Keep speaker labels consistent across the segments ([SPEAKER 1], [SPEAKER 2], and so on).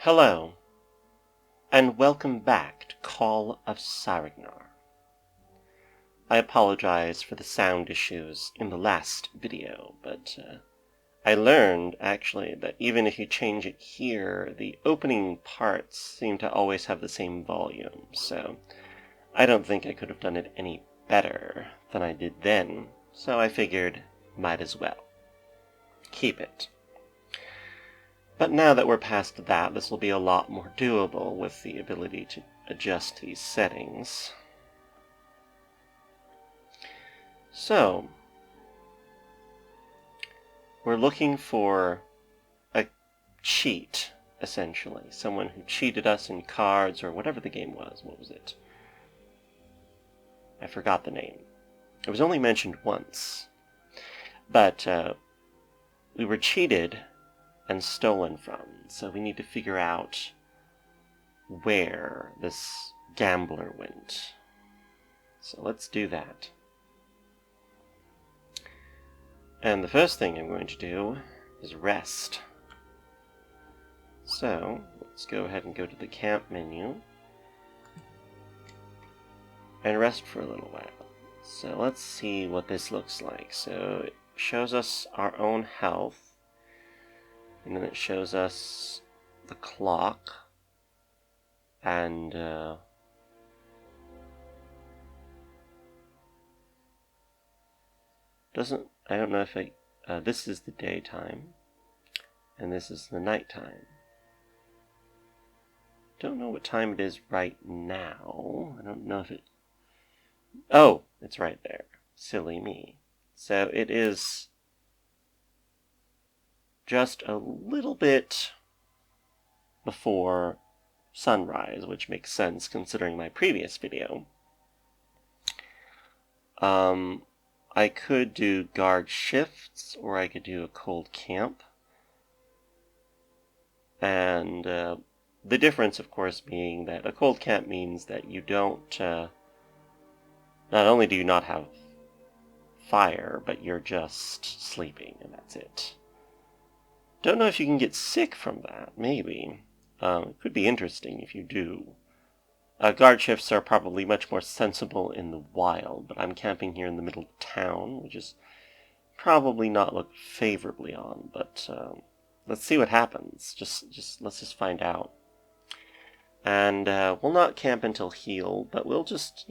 [SPEAKER 1] Hello, and welcome back to Call of Saregnar. I apologize for the sound issues in the last video, but I learned, actually, that even if you change it here, the opening parts seem to always have the same volume, so I don't think I could have done it any better than I did then, so I figured might as well keep it. But now that we're past that, this will be a lot more doable with the ability to adjust these settings. So, we're looking for a cheat, essentially. Someone who cheated us in cards or whatever the game was. What was it? I forgot the name. It was only mentioned once. But we were cheated and stolen from, so we need to figure out where this gambler went. So let's do that. And the first thing I'm going to do is rest. So let's go ahead and go to the camp menu and rest for a little while. So let's see what this looks like. So it shows us our own health. And then it shows us the clock, and I don't know if this is the daytime, and this is the nighttime. Don't know what time it is right now. I don't know if it... Oh, it's right there. Silly me. So it is just a little bit before sunrise, which makes sense considering my previous video. I could do guard shifts, or I could do a cold camp. And the difference, of course, being that a cold camp means that you don't, not only do you not have fire, but you're just sleeping, and that's it. Don't know if you can get sick from that, maybe. It could be interesting if you do. Guard shifts are probably much more sensible in the wild, but I'm camping here in the middle of town, which is probably not looked favorably on, but let's see what happens. Let's just find out. And we'll not camp until heal, but we'll just,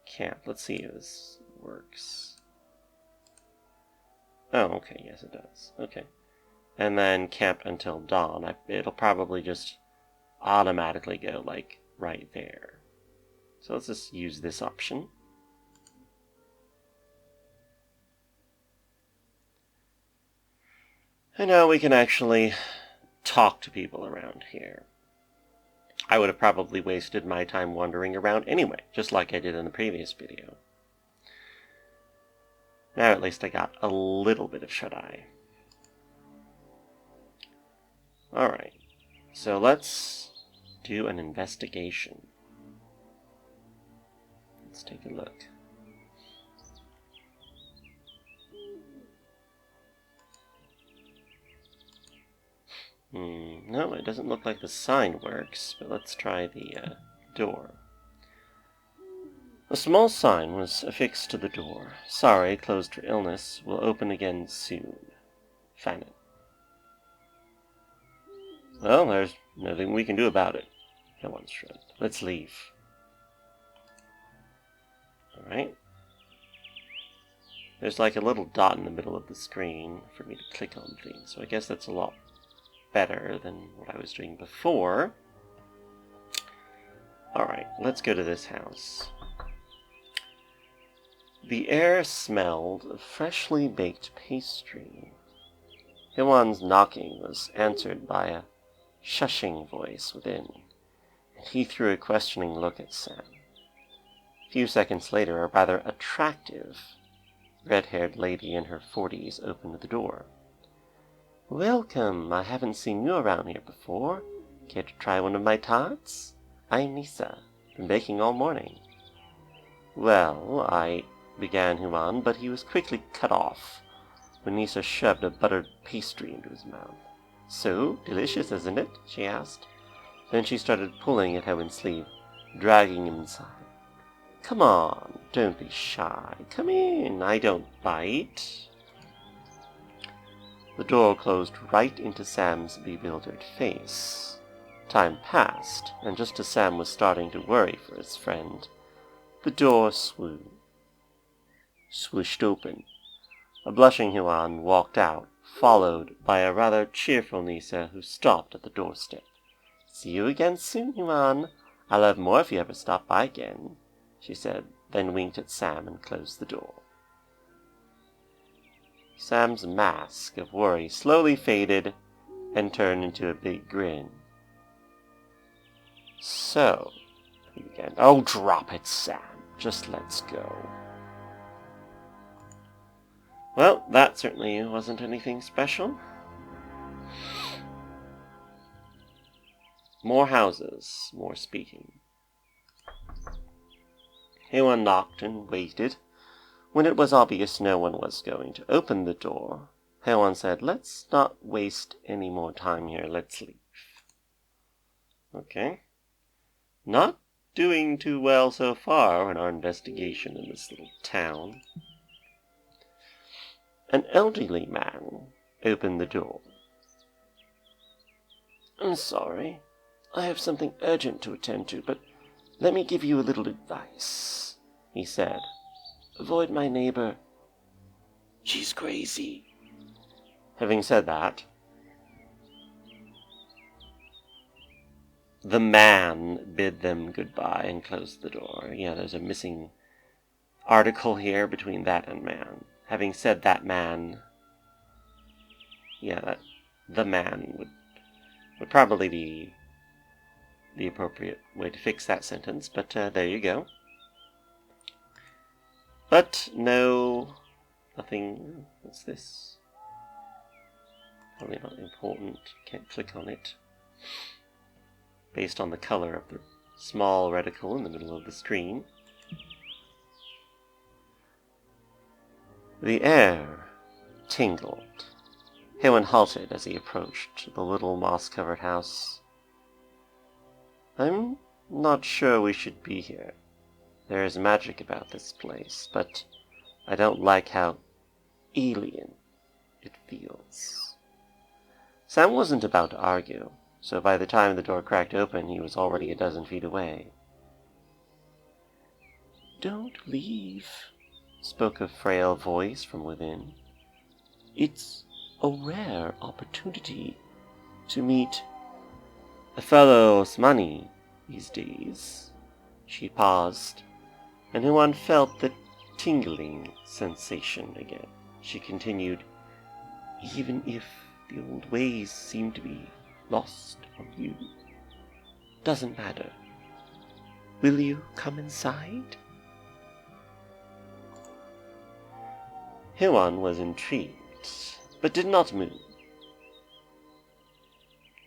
[SPEAKER 1] camp. Let's see if this works. Oh, okay, yes it does. Okay. And then camp until dawn. It'll probably just automatically go, like, right there. So let's just use this option. And now we can actually talk to people around here. I would have probably wasted my time wandering around anyway, just like I did in the previous video. Now at least I got a little bit of shut-eye. Alright, so let's do an investigation. Let's take a look. No, it doesn't look like the sign works, but let's try the door. A small sign was affixed to the door. Sorry, closed for illness. Will open again soon. Fannin. Well, there's nothing we can do about it. No one's shrugged. Let's leave. Alright. There's like a little dot in the middle of the screen for me to click on things, so I guess that's a lot better than what I was doing before. Alright, let's go to this house. The air smelled of freshly baked pastry. Hiwan's knocking was answered by a shushing voice within, and he threw a questioning look at Sam. A few seconds later, a rather attractive, red-haired lady in her 40s opened the door. Welcome, I haven't seen you around here before. Care to try one of my tarts? I'm Nisa, been baking all morning. Well, began Huan, but he was quickly cut off when Nisa shoved a buttered pastry into his mouth. So delicious, isn't it? She asked. Then she started pulling at Hewen's sleeve, dragging him inside. Come on, don't be shy. Come in, I don't bite. The door closed right into Sam's bewildered face. Time passed, and just as Sam was starting to worry for his friend, the door swooshed open. A blushing Huan walked out, followed by a rather cheerful Nisa who stopped at the doorstep. See you again soon, Huan. I'll have more if you ever stop by again, she said, then winked at Sam and closed the door. Sam's mask of worry slowly faded and turned into a big grin. So, he began. Oh, drop it, Sam. Just let's go. Well, that certainly wasn't anything special. More houses, more speaking. Hewan knocked and waited. When it was obvious no one was going to open the door, Hewan said, let's not waste any more time here, let's leave. Okay. Not doing too well so far in our investigation in this little town. An elderly man opened the door. I'm sorry. I have something urgent to attend to, but let me give you a little advice, he said. Avoid my neighbor. She's crazy. Having said that, the man bid them goodbye and closed the door. Yeah, there's a missing article here between that and man. Having said that, man, the man would probably be the appropriate way to fix that sentence, but there you go. But nothing. What's this? Probably not important. Can't click on it. Based on the color of the small reticle in the middle of the screen. The air tingled. Hewan halted as he approached the little moss-covered house. I'm not sure we should be here. There is magic about this place, but I don't like how alien it feels. Sam wasn't about to argue, so by the time the door cracked open, he was already a dozen feet away. Don't leave, spoke a frail voice from within. It's a rare opportunity to meet a fellow Osmani these days. She paused, and Huan felt the tingling sensation again. She continued, even if the old ways seem to be lost on you, doesn't matter. Will you come inside? Huan was intrigued, but did not move.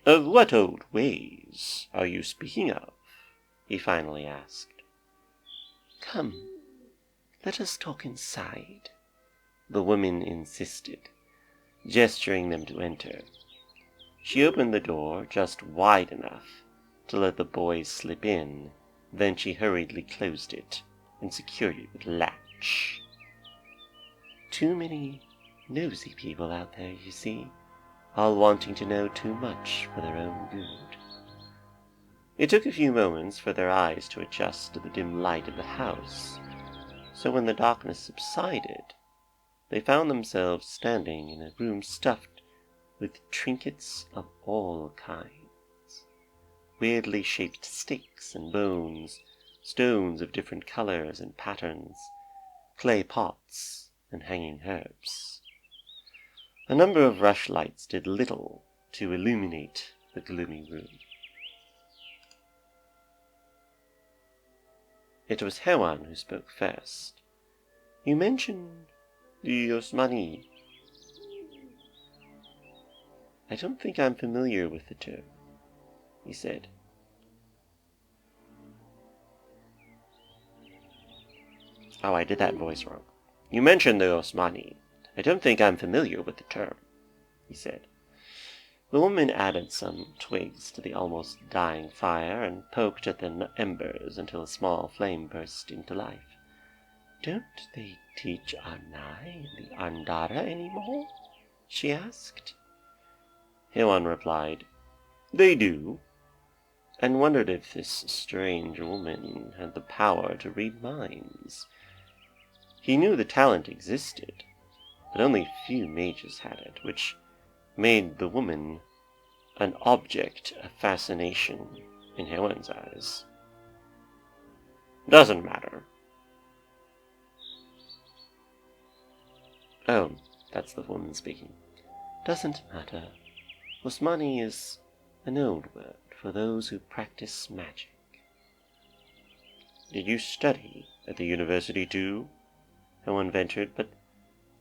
[SPEAKER 1] Of what old ways are you speaking of? He finally asked. Come, let us talk inside, the woman insisted, gesturing them to enter. She opened the door just wide enough to let the boys slip in, then she hurriedly closed it and secured it with a latch. Too many nosy people out there, you see, all wanting to know too much for their own good. It took a few moments for their eyes to adjust to the dim light of the house, so when the darkness subsided, they found themselves standing in a room stuffed with trinkets of all kinds. Weirdly shaped sticks and bones, stones of different colors and patterns, clay pots, and hanging herbs. A number of rushlights did little to illuminate the gloomy room. It was Hewan who spoke first. You mentioned the Osmani. I don't think I'm familiar with the term, he said. Oh, I did that voice wrong. You mentioned the Osmani. I don't think I'm familiar with the term, he said. The woman added some twigs to the almost dying fire and poked at the embers until a small flame burst into life. "Don't they teach Arnai and the Arndara anymore?" she asked. Huan replied, "They do," and wondered if this strange woman had the power to read minds. He knew the talent existed, but only few mages had it, which made the woman an object of fascination in Huan's eyes. "Doesn't matter." "Oh, that's the woman speaking. Doesn't matter. Osmani is an old word for those who practice magic." "Did you study at the university too?" Huan ventured, but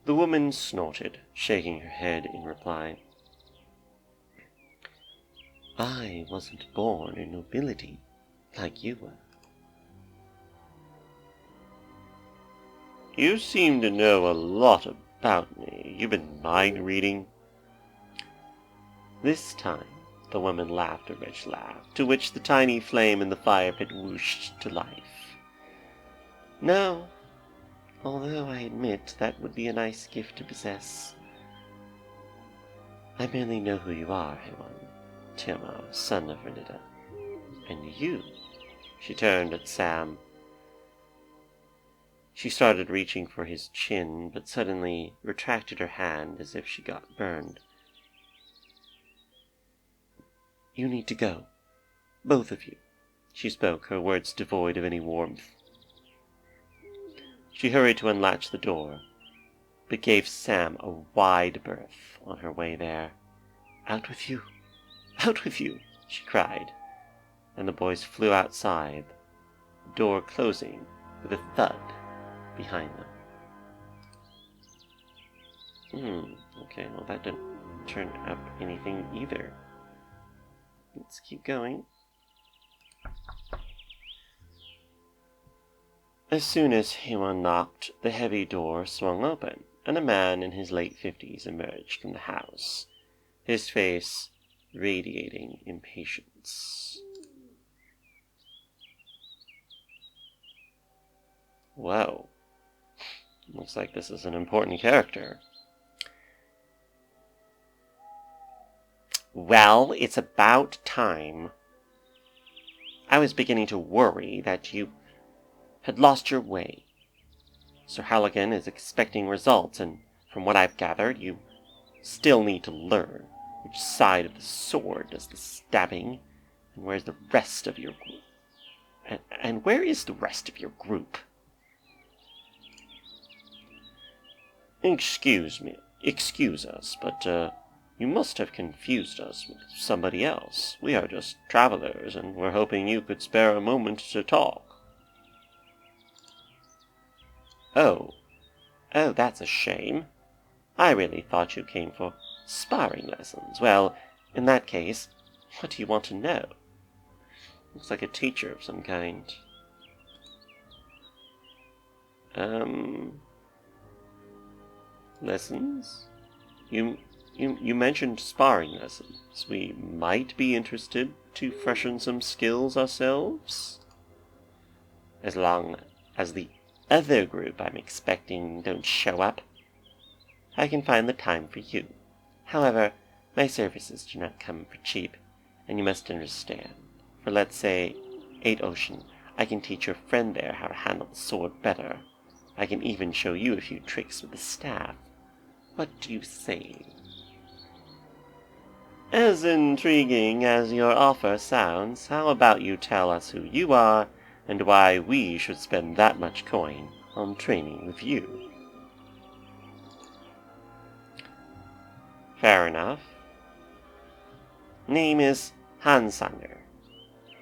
[SPEAKER 1] the woman snorted, shaking her head in reply. "I wasn't born in nobility like you were." "You seem to know a lot about me. You've been mind reading?" This time the woman laughed a rich laugh, to which the tiny flame in the fire pit whooshed to life. "No, although I admit that would be a nice gift to possess. I merely know who you are, Huan, Tiamat, son of Renita. And you," she turned at Sam. She started reaching for his chin, but suddenly retracted her hand as if she got burned. "You need to go. Both of you." She spoke, her words devoid of any warmth. She hurried to unlatch the door, but gave Sam a wide berth on her way there. "Out with you! Out with you!" she cried, and the boys flew outside, the door closing with a thud behind them. Okay, well that didn't turn up anything either. Let's keep going. As soon as Huan knocked, the heavy door swung open, and a man in his late 50s emerged from the house, his face radiating impatience. Whoa. Looks like this is an important character. "Well, it's about time. I was beginning to worry that you had lost your way. Sir Halligan is expecting results, and from what I've gathered, you still need to learn which side of the sword does the stabbing, and where's the rest of your group? And where is the rest of your group?" Excuse us, but you must have confused us with somebody else. We are just travelers, and we're hoping you could spare a moment to talk." Oh, that's a shame. I really thought you came for sparring lessons. Well, in that case, what do you want to know? Looks like a teacher of some kind. Lessons? You mentioned sparring lessons. We might be interested to freshen some skills ourselves. As long as the other group I'm expecting don't show up, I can find the time for you. However, my services do not come for cheap, and you must understand. For let's say 8 Ocean, I can teach your friend there how to handle the sword better. I can even show you a few tricks with the staff. What do you say? As intriguing as your offer sounds, how about you tell us who you are, and why we should spend that much coin on training with you? Fair enough. Name is Hansander,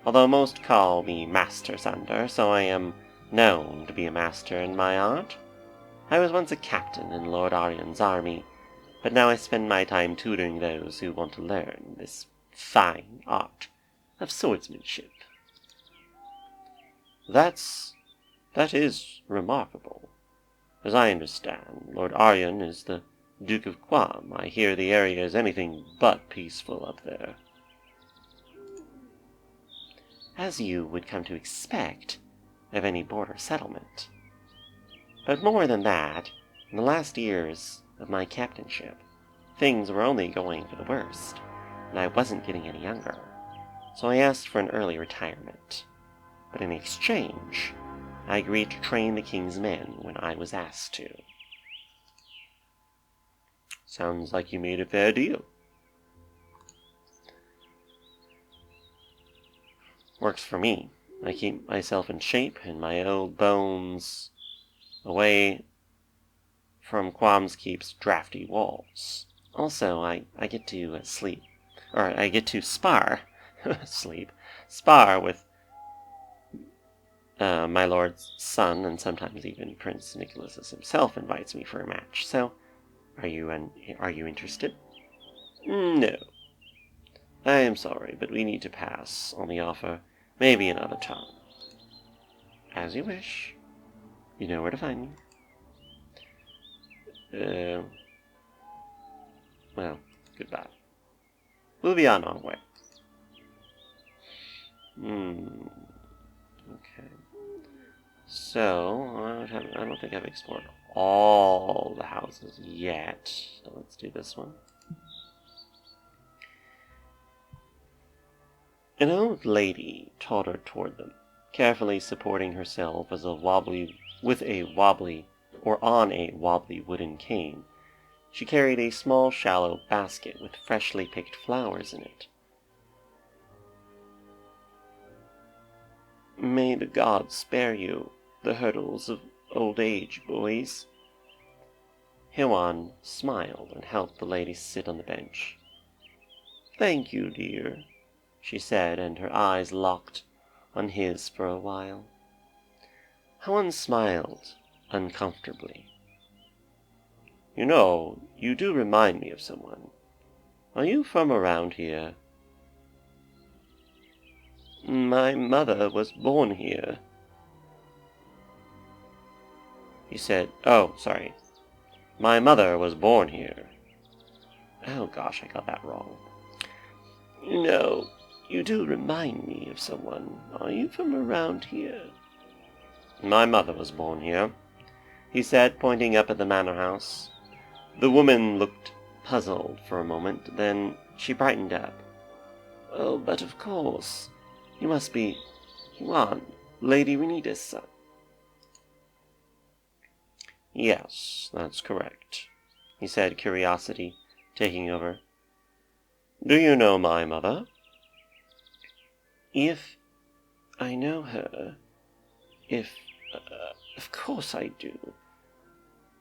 [SPEAKER 1] although most call me Master Sander, so I am known to be a master in my art. I was once a captain in Lord Aryan's army, but now I spend my time tutoring those who want to learn this fine art of swordsmanship. That is remarkable. As I understand, Lord Aryan is the Duke of Quam. I hear the area is anything but peaceful up there.
[SPEAKER 2] As you would come to expect of any border settlement. But more than that, in the last years of my captainship, things were only going for the worst, and I wasn't getting any younger. So I asked for an early retirement. But in exchange, I agreed to train the king's men when I was asked to.
[SPEAKER 1] Sounds like you made a fair deal.
[SPEAKER 2] Works for me. I keep myself in shape and my old bones away from Quam's Keep's drafty walls. Also, I get to sleep. Or I get to spar. Spar with my lord's son, and sometimes even Prince Nicholas himself invites me for a match. So, are you interested?
[SPEAKER 1] No. I am sorry, but we need to pass on the offer. Maybe another time.
[SPEAKER 2] As you wish. You know where to find me.
[SPEAKER 1] Well, goodbye. We'll be on our way. Okay. So, I don't think I've explored all the houses yet. So let's do this one. An old lady tottered toward them, carefully supporting herself on a wobbly wooden cane. She carried a small, shallow basket with freshly picked flowers in it.
[SPEAKER 2] May the gods spare you the hurdles of old age, boys.
[SPEAKER 1] Huan smiled and helped the lady sit on the bench.
[SPEAKER 2] Thank you, dear, she said, and her eyes locked on his for a while.
[SPEAKER 1] Huan smiled uncomfortably. You know, you do remind me of someone. Are you from around here?
[SPEAKER 2] My mother was born here.
[SPEAKER 1] He said, oh, sorry. My mother was born here. Oh gosh, I got that wrong.
[SPEAKER 2] You know, you do remind me of someone. Are you from around here?
[SPEAKER 1] My mother was born here, he said, pointing up at the manor house. The woman looked puzzled for a moment, then she brightened up.
[SPEAKER 2] Oh, but of course. You must be Huan, Lady Renita's son.
[SPEAKER 1] Yes, that's correct, he said, curiosity taking over. Do you know my mother?
[SPEAKER 2] If I know her, of course I do.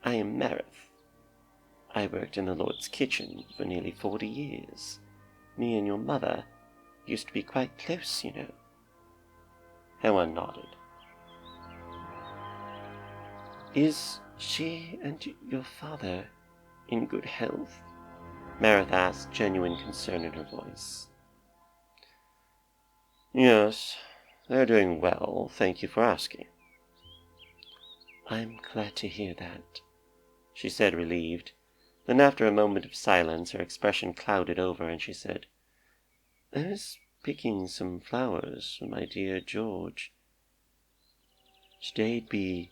[SPEAKER 2] I am Marith. I worked in the Lord's kitchen for nearly 40 years. Me and your mother used to be quite close, you know.
[SPEAKER 1] Huan nodded.
[SPEAKER 2] Is she and your father in good health?
[SPEAKER 1] Marith asked, genuine concern in her voice.
[SPEAKER 2] Yes, they're doing well, thank you for asking. I'm glad to hear that, she said, relieved. Then after a moment of silence, her expression clouded over, and she said, I was picking some flowers for my dear George. Today'd be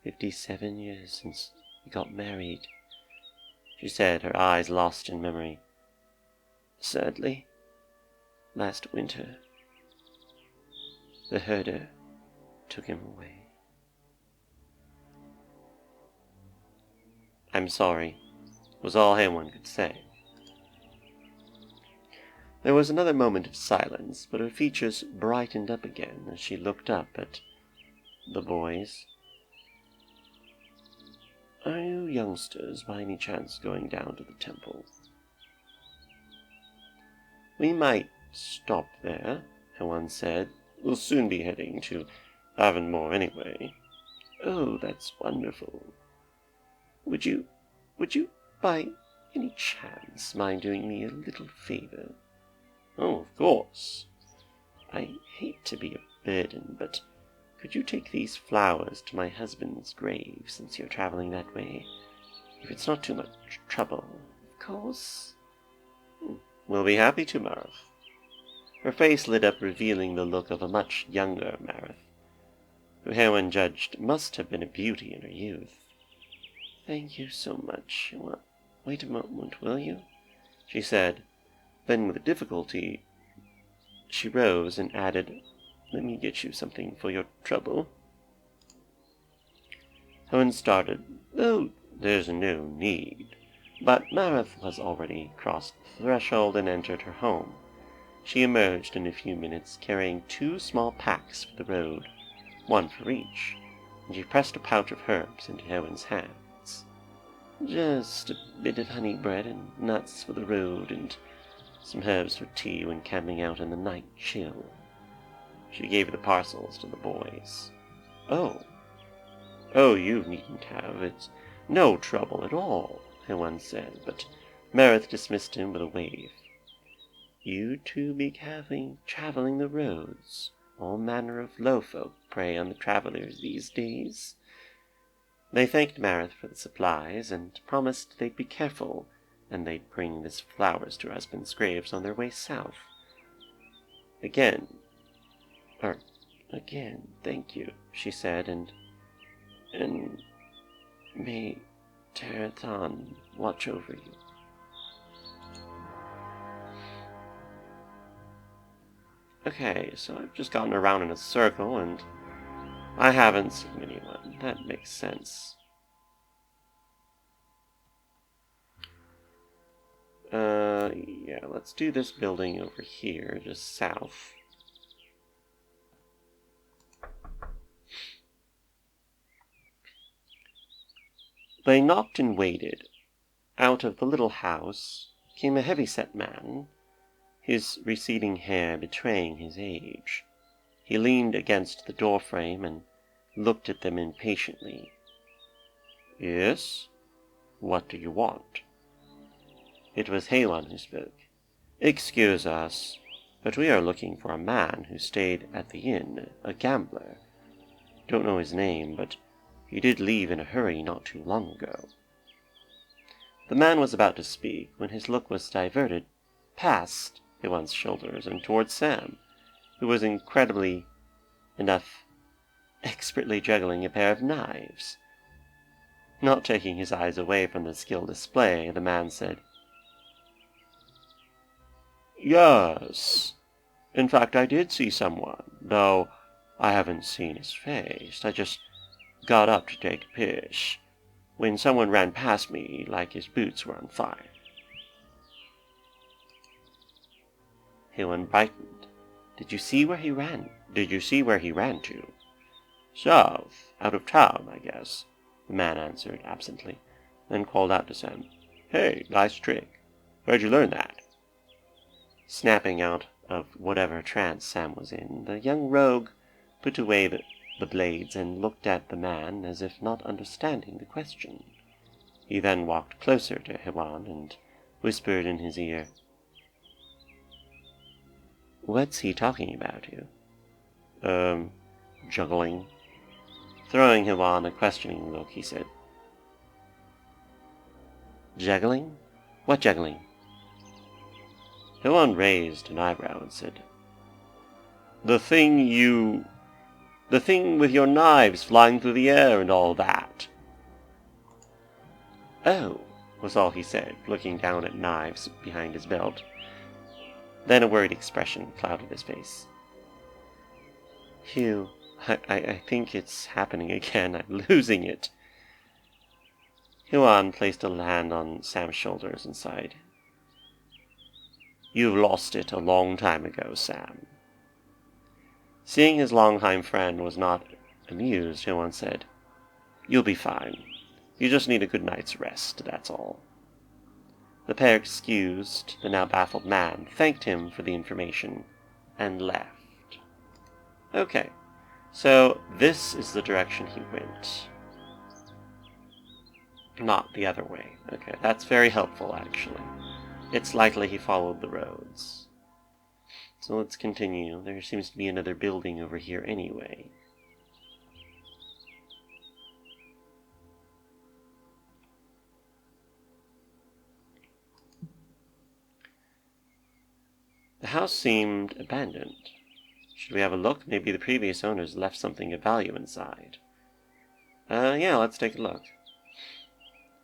[SPEAKER 2] 57 years since we got married, she said, her eyes lost in memory. Sadly, last winter, the herder took him away.
[SPEAKER 1] I'm sorry, was all Huan could say. There was another moment of silence, but her features brightened up again as she looked up at the boys.
[SPEAKER 2] Are you youngsters by any chance going down to the temple?
[SPEAKER 1] We might stop there, Huan said. We'll soon be heading to Avonmore anyway.
[SPEAKER 2] Oh, that's wonderful. Would you, by any chance, mind doing me a little favor?
[SPEAKER 1] Oh, of course.
[SPEAKER 2] I hate to be a burden, but could you take these flowers to my husband's grave, since you're traveling that way? If it's not too much trouble, of course.
[SPEAKER 1] We'll be happy to, Marith. Her face lit up, revealing the look of a much younger Marith, who Hewan judged must have been a beauty in her youth.
[SPEAKER 2] Thank you so much. Wait a moment, will you?
[SPEAKER 1] She said. Then, with difficulty, she rose and added,
[SPEAKER 2] Let me get you something for your trouble.
[SPEAKER 1] Hewan started.
[SPEAKER 2] Oh,
[SPEAKER 1] there's no need.
[SPEAKER 2] But Marith was already crossed the threshold and entered her home. She emerged in a few minutes, carrying 2 small packs for the road, 1 for each, and she pressed a pouch of herbs into Hewan's hands. Just a bit of honey bread and nuts for the road, and some herbs for tea when camping out in the night chill. She gave the parcels to the boys.
[SPEAKER 1] Oh, you needn't have. It's no trouble at all, Hewan said, but Marith dismissed him with a wave.
[SPEAKER 2] You two be traveling the roads. All manner of low folk prey on the travelers these days. They thanked Marith for the supplies, and promised they'd be careful, and they'd bring this flowers to her husband's graves on their way south. Again, thank you, she said, and may Terathan watch over you.
[SPEAKER 1] Okay, so I've just gotten around in a circle, and I haven't seen anyone. That makes sense. Yeah, let's do this building over here, just south. They knocked and waited. Out of the little house came a heavy-set man, his receding hair betraying his age. He leaned against the doorframe and looked at them impatiently. Yes? What do you want? It was Hewan who spoke. Excuse us, but we are looking for a man who stayed at the inn, a gambler. Don't know his name, but he did leave in a hurry not too long ago. The man was about to speak when his look was diverted past Hewan's shoulders and towards Sam, who was incredibly enough expertly juggling a pair of knives. Not taking his eyes away from the skilled display, the man said, Yes. In fact, I did see someone, though I haven't seen his face. I just got up to take a piss when someone ran past me like his boots were on fire. Hewan brightened. Did you see where he ran to? South, out of town, I guess, the man answered absently, then called out to Sam, Hey, nice trick. Where'd you learn that? Snapping out of whatever trance Sam was in, the young rogue put away the blades and looked at the man as if not understanding the question. He then walked closer to Hewan and whispered in his ear, What's he talking about you? Juggling. Throwing Hewan a questioning look, he said, Juggling? What juggling? Hewan raised an eyebrow and said, The thing with your knives flying through the air and all that. Oh, was all he said, looking down at knives behind his belt. Then a worried expression clouded his face. Hugh, I think it's happening again. I'm losing it. Huan placed a hand on Sam's shoulders and sighed. You've lost it a long time ago, Sam. Seeing his longtime friend was not amused, Huan said, You'll be fine. You just need a good night's rest, that's all. The pair excused the now baffled man, thanked him for the information, and left. Okay, so this is the direction he went. Not the other way. Okay, that's very helpful, actually. It's likely he followed the roads. So let's continue. There seems to be another building over here anyway. The house seemed abandoned. Should we have a look? Maybe the previous owners left something of value inside. Yeah, let's take a look.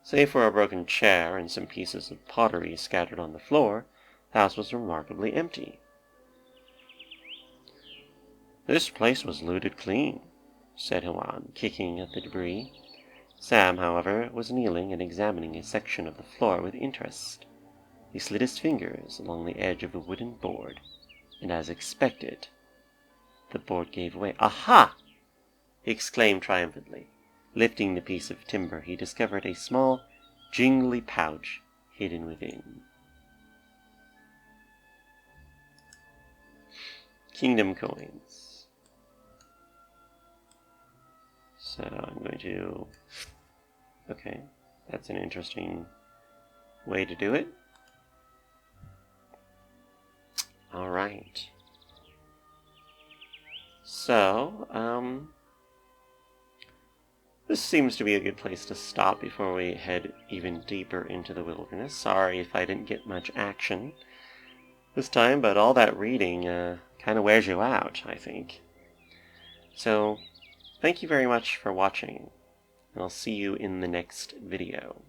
[SPEAKER 1] Save for a broken chair and some pieces of pottery scattered on the floor, the house was remarkably empty. This place was looted clean, said Huan, kicking at the debris. Sam, however, was kneeling and examining a section of the floor with interest. He slid his fingers along the edge of a wooden board, and as expected, the board gave way. Aha! He exclaimed triumphantly. Lifting the piece of timber, he discovered a small, jingly pouch hidden within. Kingdom coins. So I'm going to... Okay, that's an interesting way to do it. Alright. So, this seems to be a good place to stop before we head even deeper into the wilderness. Sorry if I didn't get much action this time, but all that reading kind of wears you out, I think. So, thank you very much for watching, and I'll see you in the next video.